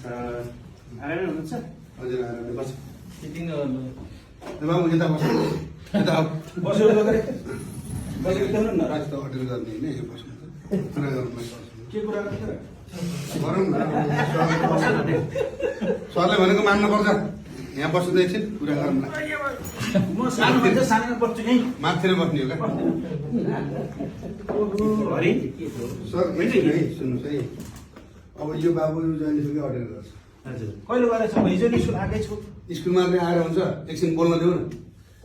आएर हुनुहुन्छ? हजुर आएर बस। मिटिङ गर्नु। बाबु यता बस। यता आऊ। बस्यो गरे। बसेको देख्नु न। राज त होटल गर्ने हैन यहाँ बस्नु त। कुरा गर्नु पर्छ। के कुरा गर्छ? गरौँ न। सरले भनेको मान्नु पर्छ। यहाँ बस्नु त एकछिन कुरा गरौँ न। म सानो मान्छे सानो बस्छु यहीँ। माथितिर बस्ने हो क्या? हरि सर है सुन्नुहोस् है। अब यो बाबु जहिलेसुकै अटेन्ड गर्छ। हजुर कहिले गरेछ? हिजो नि स्कुल आएकै छु। स्कुलमा चाहिँ आएर हुन्छ एकछिन बोल्न देऊ न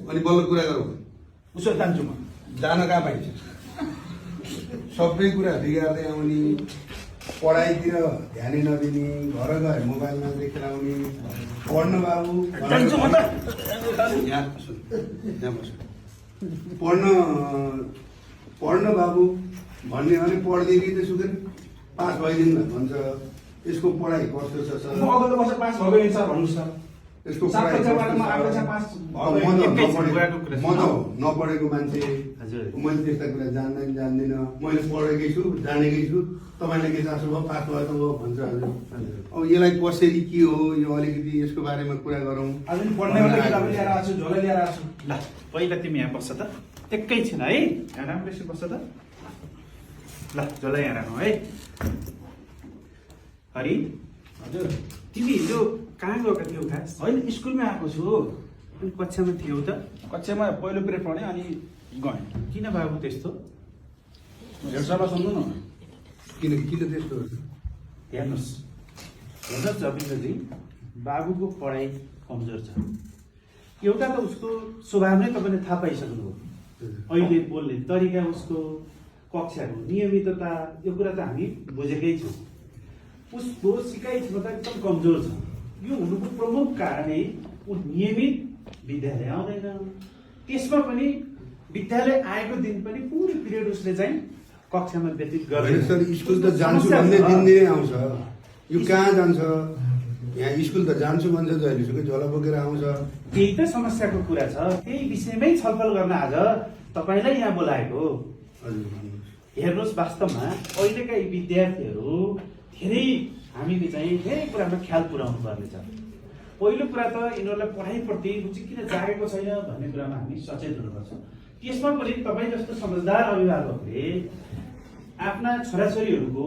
अनि बल्ल कुरा गरौँ। उसो जान्छु म। जान कहाँ पाइन्छ? सबै कुरा बिगार्दै आउने, पढाइतिर ध्यानै नदिने, घर गएर मोबाइलमा खेलाउने, पढ्न बाबु जान्छु म त। यहाँ सुन यहाँ बस। पढ्न बाबु भन्ने भने पढ्दै त सुकेन पास भइदिनु न भन्छ। यसको पढाइ कस्तो छ सर? म अगाडि वर्ष पास भएको नि सर भन्नुहोस् त। यसको सात पढाइ कक्षाबाट म आठ कक्षा पास म त नपढेको मान्छे। हजुर। मैले त्यस्ता कुरा जान्दिनँ। मैले पढेकै छु, जानेकै छु। तपाईँले के चासो भयो, पास भयो त हो भन्छ। हजुर अब यसलाई कसरी के हो यो अलिकति यसको बारेमा कुरा गरौँ। आज नि पढ्ने बेला किताब लिएर आएको छु, झोला लिएर आएको छु। ल पहिला तिमी यहाँ बस्छ त। एकैछिन है। यहाँ राम्रोसँग बस्छ त। ल झोला यहाँ राख्नु है। हरि हजुर तिमी हिजो कहाँ गएका थियौ खास? होइन स्कुलमै आएको छु। अनि कक्षामा थियौ त? कक्षामा पहिलो पिरियड पढेँ अनि गएँ। किन बाबु त्यस्तो? हेड सरलाई सुन्नु न। किन त्यस्तो हुन्छ? हेर्नुहोस् हेर्नुहोस् रविन्द्रजी, बाबुको पढाइ कमजोर छ। एउटा त उसको स्वभाव नै तपाईँले थाहा पाइसक्नुभयो। अहिले बोल्ने तरिका, उसको कक्षाको नियमितता, यो कुरा त हामी बुझेकै छौँ। उसको सिकाइ क्षमता एकदम कमजोर छ। यो हुनुको प्रमुख कारणै ऊ नियमित विद्यालय आउँदैन। त्यसमा पनि विद्यालय आएको दिन पनि पुरै पिरियड उसले चाहिँ कक्षामा व्यतीत गर्दैन। सर स्कुल त जान्छु भन्ने दिनदिनै आउँछ। यो कहाँ जान्छ? यहाँ स्कुल त जान्छु भन्छ जहिलेसुकै झोला बोकेर आउँछ। त्यही त समस्याको कुरा छ। त्यही विषयमै छलफल गर्न आज तपाईँलाई यहाँ बोलाएको। हजुर भन्नुहोस्। हेर्नुहोस् वास्तवमा अहिलेका यी विद्यार्थीहरू धेरै हामीले चाहिँ धेरै कुरामा ख्याल पुर्याउनु पर्नेछ। पहिलो कुरा त यिनीहरूलाई पढाइप्रति रुचि किन जागेको छैन भन्ने कुरामा हामी सचेत हुनुपर्छ। त्यसमा पनि तपाईँ जस्तो समझदार अभिभावकले आफ्ना छोराछोरीहरूको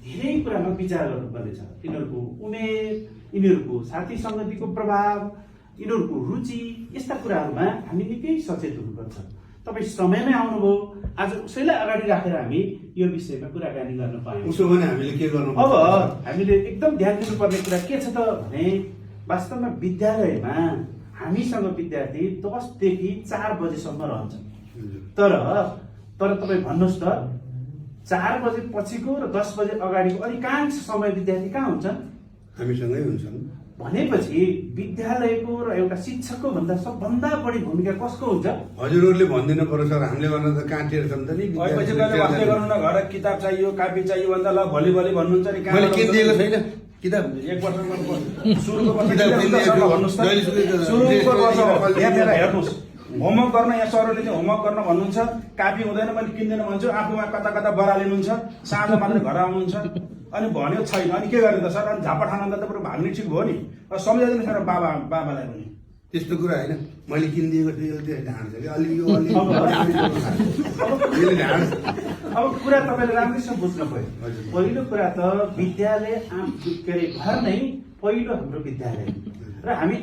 धेरै कुरामा विचार गर्नुपर्नेछ। यिनीहरूको उमेर, यिनीहरूको साथी सङ्गतिको प्रभाव, यिनीहरूको रुचि, यस्ता कुराहरूमा हामी निकै सचेत हुनुपर्छ। तपाईँ समयमै आउनुभयो। आज उसैलाई अगाडि राखेर हामी यो विषयमा कुराकानी गर्न पायौँ। उसो भने हामीले के गर्नु? अब हामीले एकदम ध्यान दिनुपर्ने कुरा के छ त भने वास्तवमा विद्यालयमा हामीसँग विद्यार्थी 10 देखि 4 बजेसम्म रहन्छ। तर तपाईँ भन्नुहोस् त 4 बजे पछिको र 10 बजे अगाडिको अधिकांश समय विद्यार्थी कहाँ हुन्छन्? हामीसँगै हुन्छन्। भनेपछि विद्यालयको र एउटा शिक्षकको भन्दा सबभन्दा बढी भूमिका कसको हुन्छ? हजुरहरूले भनिदिनु पर्यो सर। हामीले गर्न त कहाँ टेर्छौँ त नि। पछि गएर वास्तै गर्नु न। घर किताब चाहियो, कापी चाहियो भन्दा ल भोलि भन्नुहुन्छ नि। मैले किनिदिएको छैन किताब। एक वर्षमा सुरुको वर्ष किताब किनिदिएको भन्नुहोस् त। सुरुको वर्ष यहाँनिर हेर्नुहोस्। होमवर्क गर्न यहाँ सरहरूले चाहिँ होमवर्क गर्न भन्नुहुन्छ। कापी हुँदैन मैले किन्दैन भन्छु। आफूमा कता कता बरालिनुहुन्छ। साँझ मात्रै घर आउनुहुन्छ। अनि भन्यो छैन। अनि के गर्ने त सर? अनि झापा ठाउँदा त पुरो भाग्ने ठिक भयो नि। सम्झाइदिनु सर बाबालाई पनि। त्यस्तो कुरा होइन। मैले किनिदिएको थिएँ त्यो ढाँड्छ कि अलि यो अलि ढाँड्छ। अब कुरा तपाईँले राम्रैसँग बुझ्नु पर्यो। पहिलो कुरा त विद्यालय के अरे घर नै पहिलो हाम्रो विद्यालय र हामी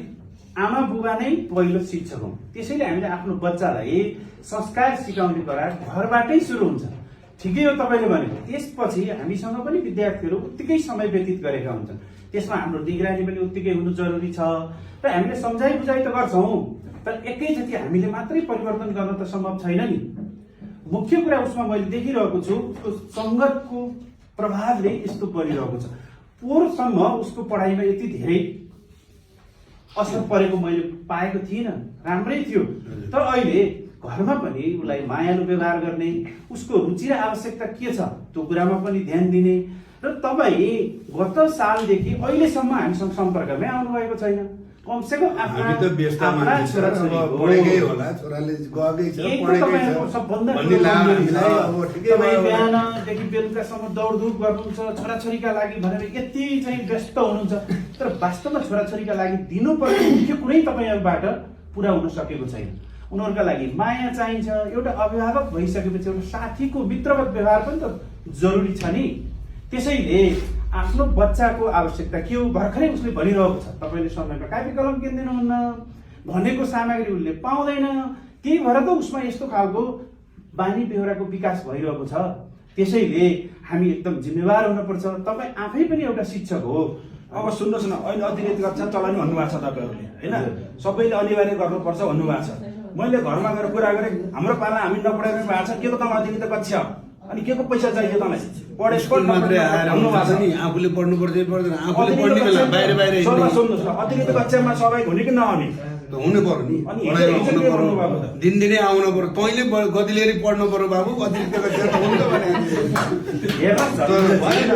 आमा बुबा नै पहिलो शिक्षक हौँ। त्यसैले हामीले आफ्नो बच्चालाई संस्कार सिकाउने कुरा घरबाटै सुरु हुन्छ। ठिकै हो तपाईँले भनेको। त्यसपछि हामीसँग पनि विद्यार्थीहरू उत्तिकै समय व्यतीत गरेका हुन्छन्। त्यसमा हाम्रो निगरानी पनि उत्तिकै हुनु जरुरी छ र हामीले सम्झाइ बुझाइ त गर्छौँ। तर एकैचोटि हामीले मात्रै परिवर्तन गर्न त सम्भव छैन नि। मुख्य कुरा उसमा मैले देखिरहेको छु, उसको सङ्गतको प्रभावले यस्तो परिरहेको छ। पोहोरसम्म उसको पढाइमा यति धेरै असर परेको मैले पाएको थिइनँ। राम्रै थियो। तर अहिले घरमा पनि उसलाई मायालु व्यवहार गर्ने, उसको रुचि र आवश्यकता के छ त्यो कुरामा पनि ध्यान दिने। र तपाईँ गत सालदेखि अहिलेसम्म हामीसँग सम्पर्कमै आउनुभएको छैन। कमसेकम हामी त व्यस्त आफ्ना मान्छे छौँ, अब छोराछोरीको पढेकै होला, छोराले गएकै छ, यही त पढेकै तपाईँहरूको छ सबभन्दा भन्ने ठुलो लाग्यो कमजोरी छ। हामीलाई। अब ठिकै तपाईँ भयो। बिहानदेखि बेलुकासम्म दौडधुप गर्नुहुन्छ छोराछोरीका लागि भनेर यति चाहिँ व्यस्त हुनुहुन्छ, तर वास्तवमा छोराछोरीका लागि दिनुपर्ने मुख्य कुरै तपाईँहरूबाट पुरा हुन सकेको छैन। उनीहरूका लागि माया चाहिन्छ। एउटा अभिभावक भइसकेपछि एउटा साथीको मित्रवत व्यवहार पनि त जरुरी छ नि। त्यसैले आफ्नो बच्चाको आवश्यकता के हो, भर्खरै उसले भनिरहेको छ तपाईँले समयमा कापी कलम किनिदिनुहुन्न, भनेको सामग्री उसले पाउँदैन, त्यही भएर त उसमा यस्तो खालको बानी बेहोराको विकास भइरहेको छ। त्यसैले हामी एकदम जिम्मेवार हुनुपर्छ। तपाईँ आफै पनि एउटा शिक्षक हो। अब सुन्नुहोस् न, अहिले अतिरिक्त कक्षा चलाउने भन्नुभएको छ तपाईँहरूले होइन, सबैले अनिवार्य गर्नुपर्छ भन्नुभएको छ। मैले घरमा गएर कुरा गरेँ, हाम्रो पाला हामी नपढाइरहनु भएको छ, के को तँलाई अतिरिक्त कक्षा अनि के को पैसा चाहियो तँलाई स्कुल मात्रै आएर हुन्छ नि, आफूले पढ्नुपर्छ पर्दैन, आफूले पढ्ने बेला बाहिर बाहिर हिँड्ने। सुन्नुहोस् न, अतिरिक्त कक्षामा सबै हुने कि नहुने त हुनु पर्यो नि, अनि पढाइमा हिजो आउनु के पर्यो, गर्नुभएको त? दिनदिनै आउनु पर्यो। तैँले गतिलेरी पढ्नु पर्यो बाबु, अतिरिक्त कक्षा त हुन्छ भने हेर्नुहोस् न। तर भएन।